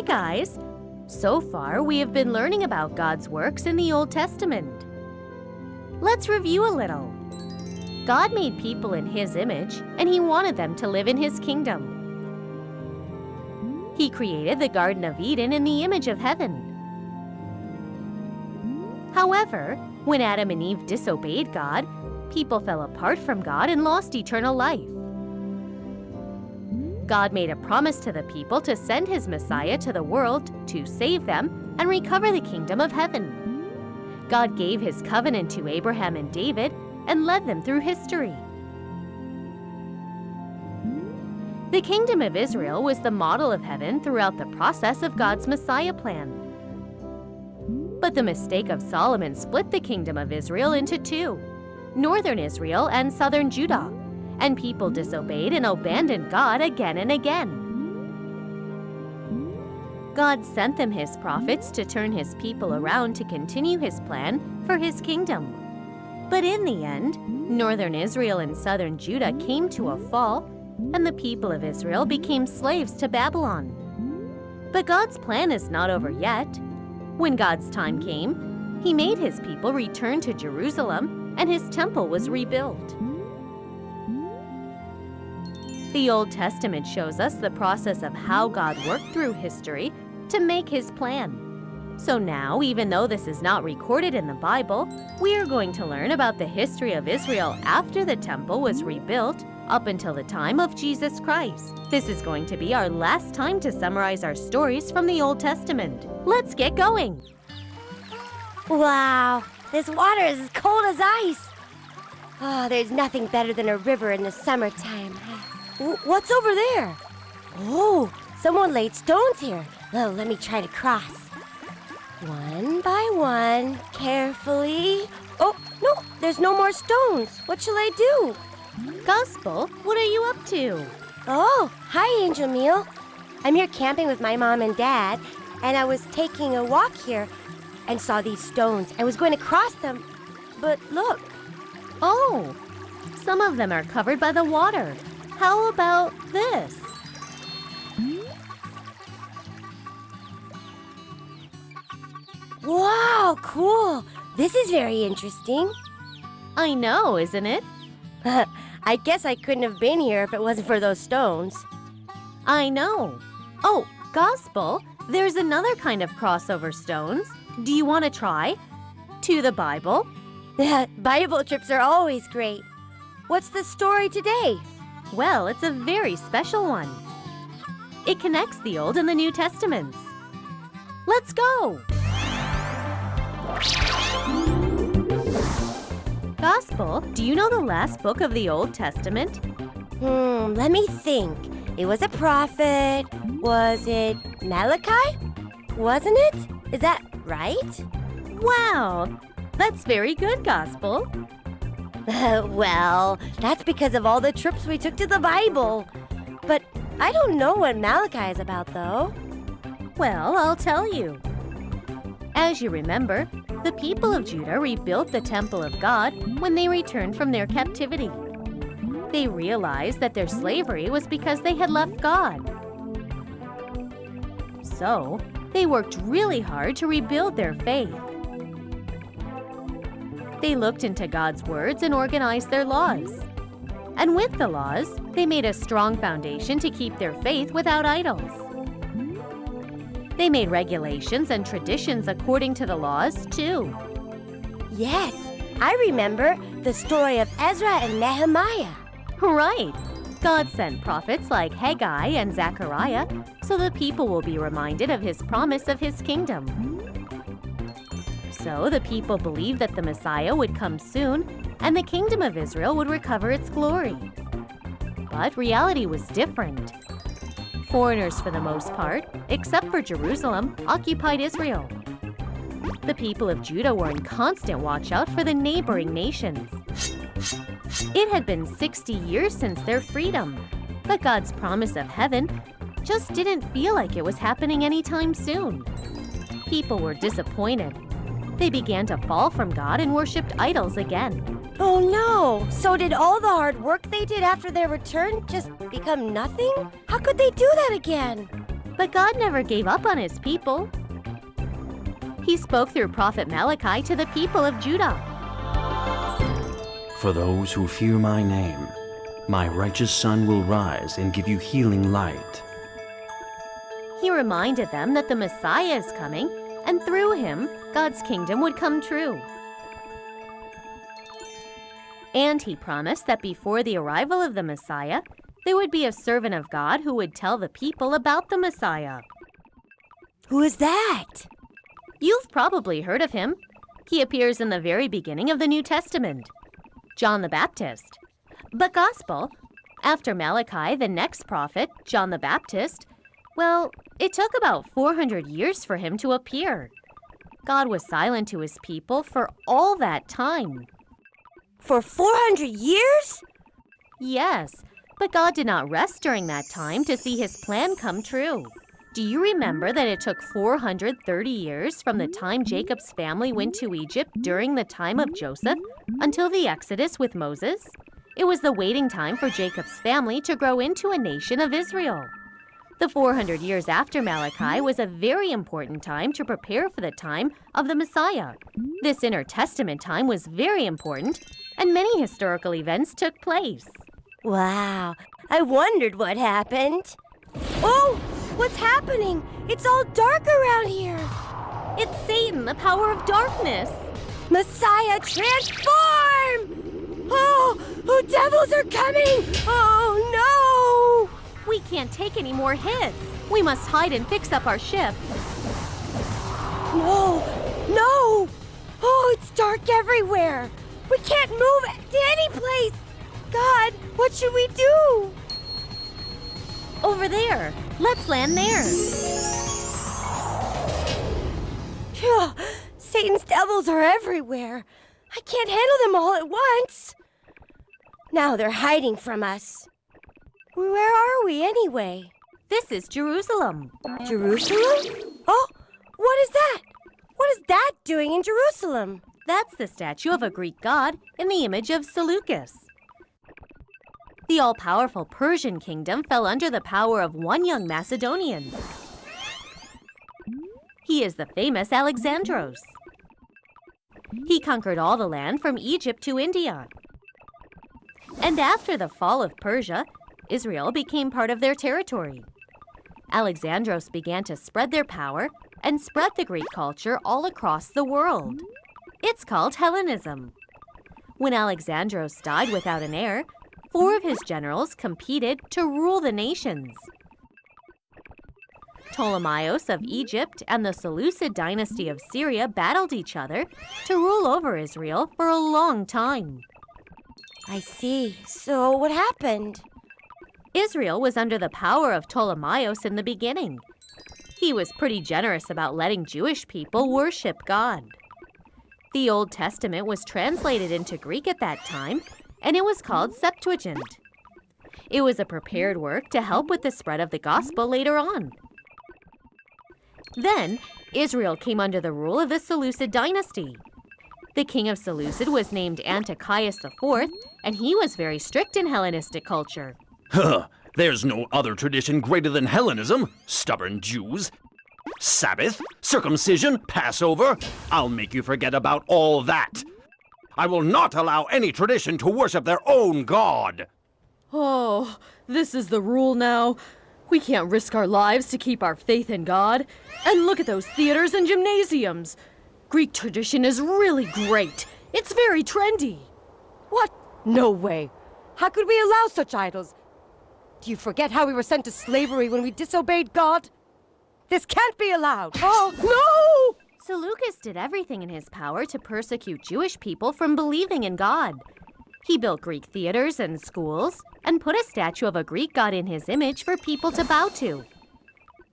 Hi guys! So far, we have been learning about God's works in the Old Testament. Let's review a little. God made people in His image, and He wanted them to live in His kingdom. He created the Garden of Eden in the image of heaven. However, when Adam and Eve disobeyed God, people fell apart from God and lost eternal life. God made a promise to the people to send His Messiah to the world to save them and recover the kingdom of heaven. God gave His covenant to Abraham and David and led them through history. The kingdom of Israel was the model of heaven throughout the process of God's Messiah plan. But the mistake of Solomon split the kingdom of Israel into two, northern Israel and southern Judah, and people disobeyed and abandoned God again and again. God sent them His prophets to turn His people around to continue His plan for His kingdom. But in the end, northern Israel and southern Judah came to a fall, and the people of Israel became slaves to Babylon. But God's plan is not over yet. When God's time came, He made His people return to Jerusalem, and His temple was rebuilt. The Old Testament shows us the process of how God worked through history to make His plan. So now, even though this is not recorded in the Bible, we are going to learn about the history of Israel after the temple was rebuilt up until the time of Jesus Christ. This is going to be our last time to summarize our stories from the Old Testament. Let's get going! Wow, this water is as cold as ice. Oh, there's nothing better than a river in the summertime. What's over there? Oh, someone laid stones here. Oh, let me try to cross. One by one, carefully. Oh, no, there's no more stones. What shall I do? Gospel, what are you up to? Oh, hi, Angel Meal. I'm here camping with my mom and dad, and I was taking a walk here and saw these stones. I was going to cross them, but look. Oh, some of them are covered by the water. How about this? Wow, cool. This is very interesting. I know, isn't it? I guess I couldn't have been here if it wasn't for those stones. I know. Oh, Gospel, there's another kind of crossover stones. Do you want to try? To the Bible? Bible trips are always great. What's the story today? Well, it's a very special one. It connects the Old and the New Testaments. Let's go! Gospel, do you know the last book of the Old Testament? Let me think. It was a prophet. Was it Malachi? Wasn't it? Is that right? Wow, that's very good, Gospel. Well, that's because of all the trips we took to the Bible. But I don't know what Malachi is about, though. Well, I'll tell you. As you remember, the people of Judah rebuilt the temple of God when they returned from their captivity. They realized that their slavery was because they had left God. So, they worked really hard to rebuild their faith. They looked into God's words and organized their laws. And with the laws, they made a strong foundation to keep their faith without idols. They made regulations and traditions according to the laws, too. Yes, I remember the story of Ezra and Nehemiah. Right. God sent prophets like Haggai and Zechariah so the people will be reminded of His promise of His kingdom. So the people believed that the Messiah would come soon and the kingdom of Israel would recover its glory. But reality was different. Foreigners, for the most part, except for Jerusalem, occupied Israel. The people of Judah were in constant watch out for the neighboring nations. It had been 60 years since their freedom, but God's promise of heaven just didn't feel like it was happening anytime soon. People were disappointed. They began to fall from God and worshipped idols again. Oh no! So did all the hard work they did after their return just become nothing? How could they do that again? But God never gave up on his people. He spoke through prophet Malachi to the people of Judah. For those who fear my name, my righteous sun will rise and give you healing light. He reminded them that the Messiah is coming, and through him, God's kingdom would come true. And he promised that before the arrival of the Messiah, there would be a servant of God who would tell the people about the Messiah. Who is that? You've probably heard of him. He appears in the very beginning of the New Testament, John the Baptist. But Gospel, after Malachi, the next prophet, John the Baptist, well, it took about 400 years for him to appear. God was silent to his people for all that time. For 400 years? Yes, but God did not rest during that time to see his plan come true. Do you remember that it took 430 years from the time Jacob's family went to Egypt during the time of Joseph until the Exodus with Moses? It was the waiting time for Jacob's family to grow into a nation of Israel. The 400 years after Malachi was a very important time to prepare for the time of the Messiah. This intertestament time was very important, and many historical events took place. Wow, I wondered what happened. Oh, what's happening? It's all dark around here. It's Satan, the power of darkness. Messiah, transform! Oh, devils are coming! Oh, no! We can't take any more hits. We must hide and fix up our ship. No! Oh, it's dark everywhere. We can't move to any place. God, what should we do? Over there. Let's land there. Phew, Satan's devils are everywhere. I can't handle them all at once. Now they're hiding from us. Where are we anyway? This is Jerusalem. Jerusalem? Oh, what is that? What is that doing in Jerusalem? That's the statue of a Greek god in the image of Seleucus. The all-powerful Persian kingdom fell under the power of one young Macedonian. He is the famous Alexandros. He conquered all the land from Egypt to India. And after the fall of Persia, Israel became part of their territory. Alexandros began to spread their power and spread the Greek culture all across the world. It's called Hellenism. When Alexandros died without an heir, 4 of his generals competed to rule the nations. Ptolemaios of Egypt and the Seleucid dynasty of Syria battled each other to rule over Israel for a long time. I see. So what happened? Israel was under the power of Ptolemaios in the beginning. He was pretty generous about letting Jewish people worship God. The Old Testament was translated into Greek at that time, and it was called Septuagint. It was a prepared work to help with the spread of the gospel later on. Then, Israel came under the rule of the Seleucid dynasty. The king of Seleucid was named Antiochus IV, and he was very strict in Hellenistic culture. Huh, there's no other tradition greater than Hellenism, stubborn Jews. Sabbath, circumcision, Passover, I'll make you forget about all that. I will not allow any tradition to worship their own God. Oh, this is the rule now. We can't risk our lives to keep our faith in God. And look at those theaters and gymnasiums. Greek tradition is really great. It's very trendy. What? No way. How could we allow such idols? Do you forget how we were sent to slavery when we disobeyed God? This can't be allowed. Oh, no! Seleucus did everything in his power to persecute Jewish people from believing in God. He built Greek theaters and schools and put a statue of a Greek god in his image for people to bow to.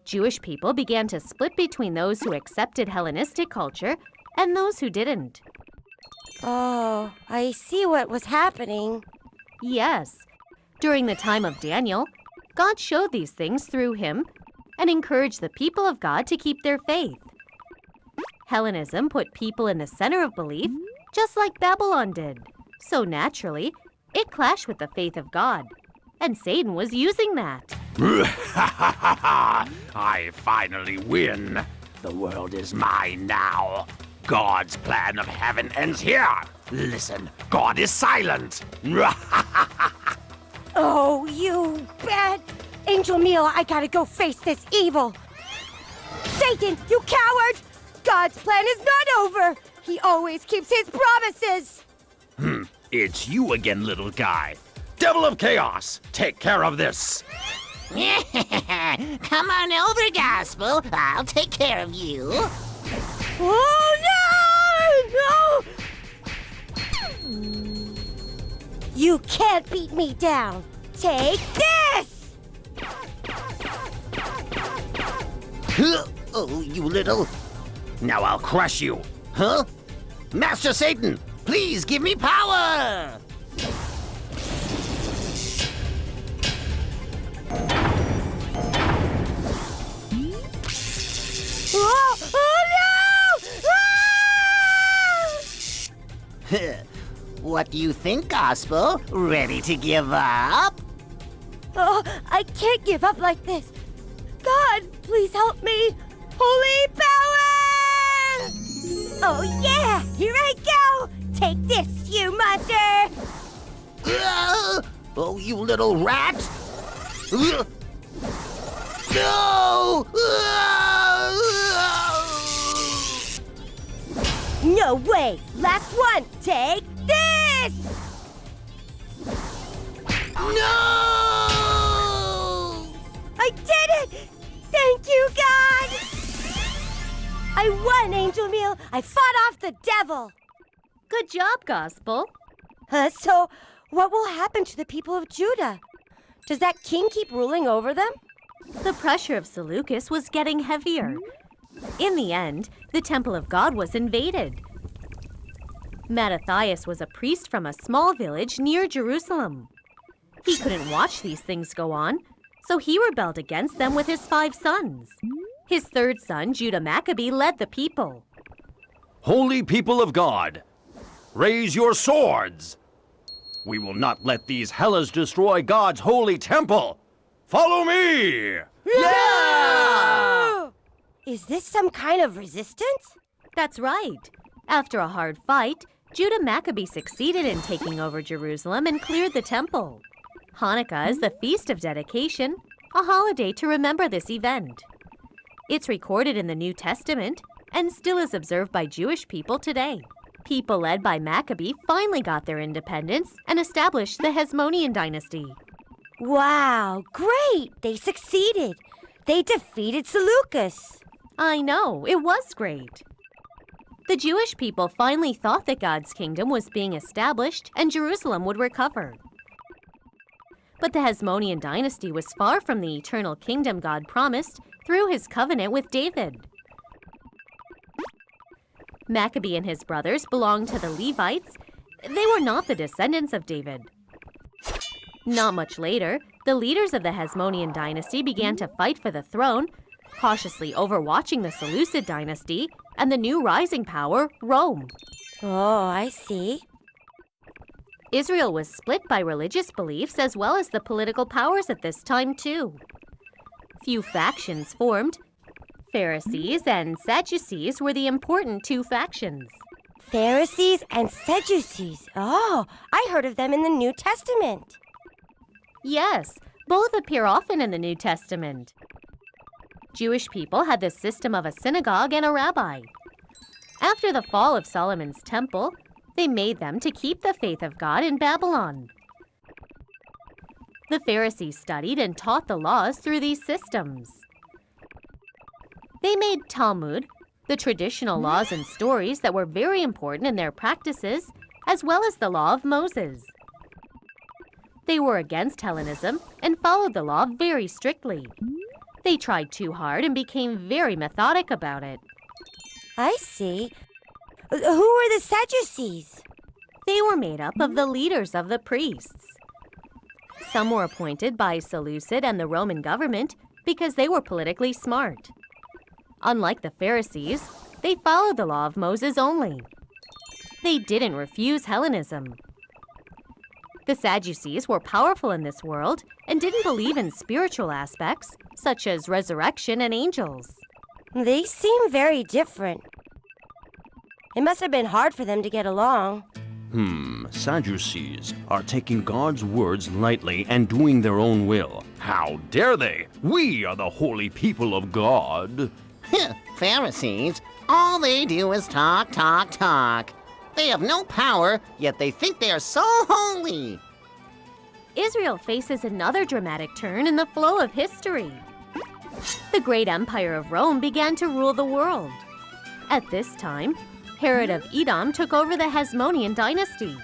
Jewish people began to split between those who accepted Hellenistic culture and those who didn't. Oh, I see what was happening. Yes. During the time of Daniel, God showed these things through him and encouraged the people of God to keep their faith. Hellenism put people in the center of belief, just like Babylon did. So naturally, it clashed with the faith of God. And Satan was using that. I finally win. The world is mine now. God's plan of heaven ends here. Listen, God is silent. Oh, you bad Angel Meal, I gotta go face this evil. Satan, you coward! God's plan is not over. He always keeps his promises. It's you again, little guy. Devil of Chaos, take care of this. Come on over, Gospel. I'll take care of you. Oh, no! No! You can't beat me down. Take this! Oh, you little... Now I'll crush you. Huh? Master Satan, please give me power! Oh, no! What do you think, Gospel? Ready to give up? Oh, I can't give up like this. God, please help me. Holy power! Oh, yeah! Here I go! Take this, you monster! Oh, you little rat! No! No way! Last one! Take this! No! I did it! Thank you, God! I won, Angel Meal! I fought off the devil! Good job, Gospel. So, what will happen to the people of Judah? Does that king keep ruling over them? The pressure of Seleucus was getting heavier. In the end, the temple of God was invaded. Mattathias was a priest from a small village near Jerusalem. He couldn't watch these things go on, so he rebelled against them with his 5 sons. His third son, Judah Maccabee, led the people. Holy people of God, raise your swords. We will not let these hellas destroy God's holy temple. Follow me! Yeah! Is this some kind of resistance? That's right. After a hard fight, Judah Maccabee succeeded in taking over Jerusalem and cleared the temple. Hanukkah is the Feast of Dedication, a holiday to remember this event. It's recorded in the New Testament and still is observed by Jewish people today. People led by Maccabee finally got their independence and established the Hasmonean dynasty. Wow, great! They succeeded. They defeated Seleucus. I know, it was great. The Jewish people finally thought that God's kingdom was being established and Jerusalem would recover. But the Hasmonean dynasty was far from the eternal kingdom God promised through his covenant with David. Maccabee and his brothers belonged to the Levites. They were not the descendants of David. Not much later, the leaders of the Hasmonean dynasty began to fight for the throne, cautiously overwatching the Seleucid dynasty and the new rising power, Rome. Oh, I see. Israel was split by religious beliefs as well as the political powers at this time, too. Few factions formed. Pharisees and Sadducees were the important 2 factions. Pharisees and Sadducees. Oh, I heard of them in the New Testament. Yes, both appear often in the New Testament. Jewish people had the system of a synagogue and a rabbi. After the fall of Solomon's temple, they made them to keep the faith of God in Babylon. The Pharisees studied and taught the laws through these systems. They made Talmud, the traditional laws and stories that were very important in their practices, as well as the law of Moses. They were against Hellenism and followed the law very strictly. They tried too hard and became very methodic about it. I see. Who were the Sadducees? They were made up of the leaders of the priests. Some were appointed by Seleucid and the Roman government because they were politically smart. Unlike the Pharisees, they followed the law of Moses only. They didn't refuse Hellenism. The Sadducees were powerful in this world and didn't believe in spiritual aspects, such as resurrection and angels. They seem very different. It must have been hard for them to get along. Sadducees are taking God's words lightly and doing their own will. How dare they? We are the holy people of God. Pharisees, all they do is talk, talk, talk. They have no power, yet they think they are so holy. Israel faces another dramatic turn in the flow of history. The great empire of Rome began to rule the world. At this time, Herod of Edom took over the Hasmonean dynasty.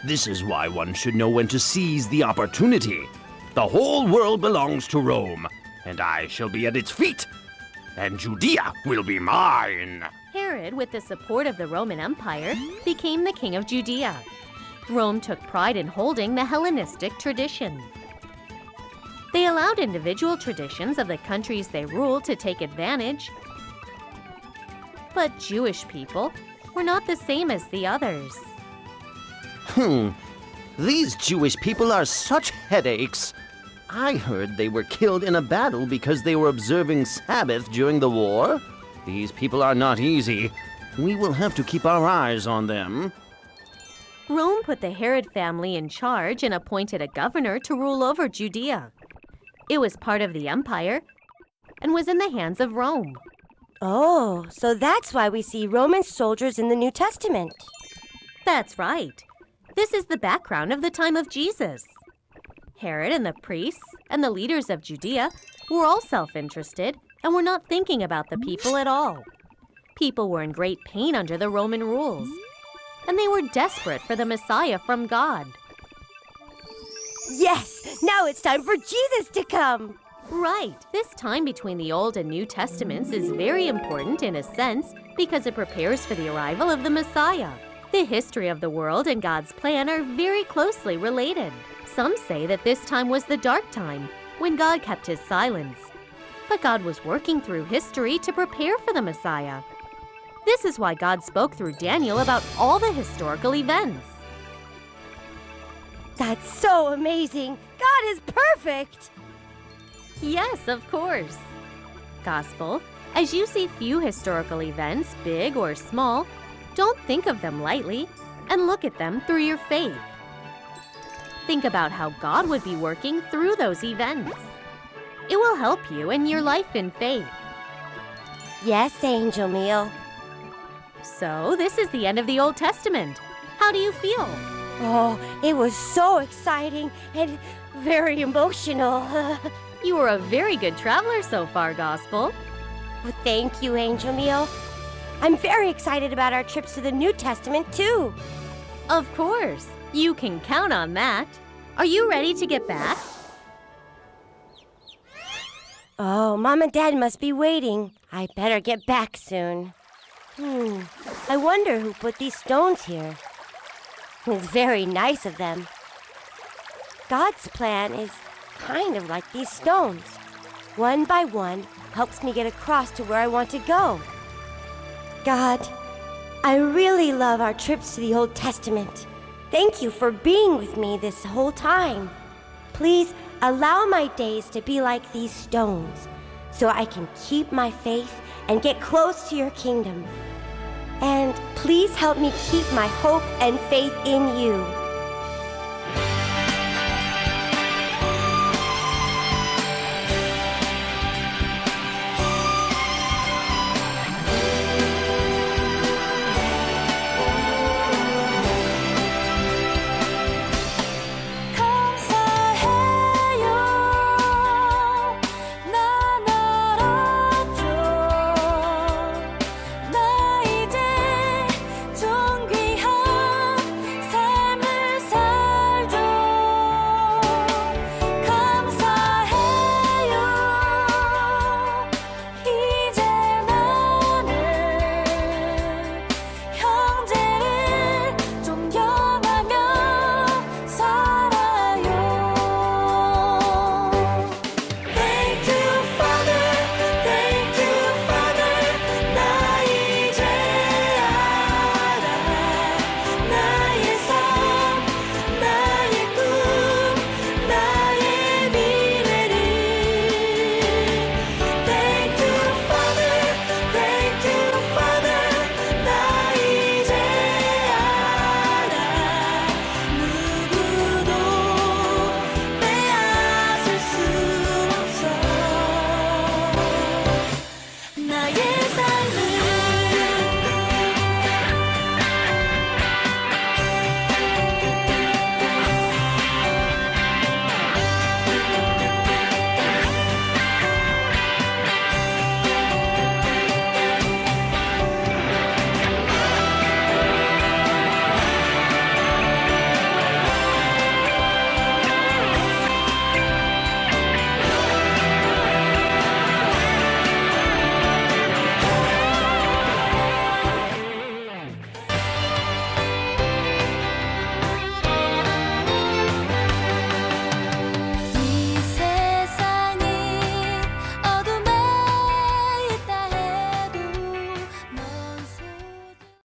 This is why one should know when to seize the opportunity. The whole world belongs to Rome, and I shall be at its feet, and Judea will be mine. Herod, with the support of the Roman Empire, became the king of Judea. Rome took pride in holding the Hellenistic tradition. They allowed individual traditions of the countries they ruled to take advantage. But Jewish people were not the same as the others. These Jewish people are such headaches. I heard they were killed in a battle because they were observing Sabbath during the war. These people are not easy. We will have to keep our eyes on them. Rome put the Herod family in charge and appointed a governor to rule over Judea. It was part of the empire and was in the hands of Rome. Oh, so that's why we see Roman soldiers in the New Testament. That's right. This is the background of the time of Jesus. Herod and the priests and the leaders of Judea were all self-interested and were not thinking about the people at all. People were in great pain under the Roman rules, and they were desperate for the Messiah from God. Yes, now it's time for Jesus to come. Right. This time between the Old and New Testaments is very important in a sense because it prepares for the arrival of the Messiah. The history of the world and God's plan are very closely related. Some say that this time was the dark time, when God kept his silence. But God was working through history to prepare for the Messiah. This is why God spoke through Daniel about all the historical events. That's so amazing. God is perfect. Yes, of course. Gospel, as you see few historical events, big or small, don't think of them lightly and look at them through your faith. Think about how God would be working through those events. It will help you in your life in faith. Yes, Angel Meal. So, this is the end of the Old Testament. How do you feel? Oh, it was so exciting and very emotional. You were a very good traveler so far, Gospel. Well, thank you, Angel Meal. I'm very excited about our trips to the New Testament, too. Of course. You can count on that. Are you ready to get back? Oh, Mom and Dad must be waiting. I better get back soon. I wonder who put these stones here. It's very nice of them. God's plan is kind of like these stones. One by one helps me get across to where I want to go. God, I really love our trips to the Old Testament. Thank you for being with me this whole time. Please allow my days to be like these stones so I can keep my faith and get close to your kingdom. And please help me keep my hope and faith in you.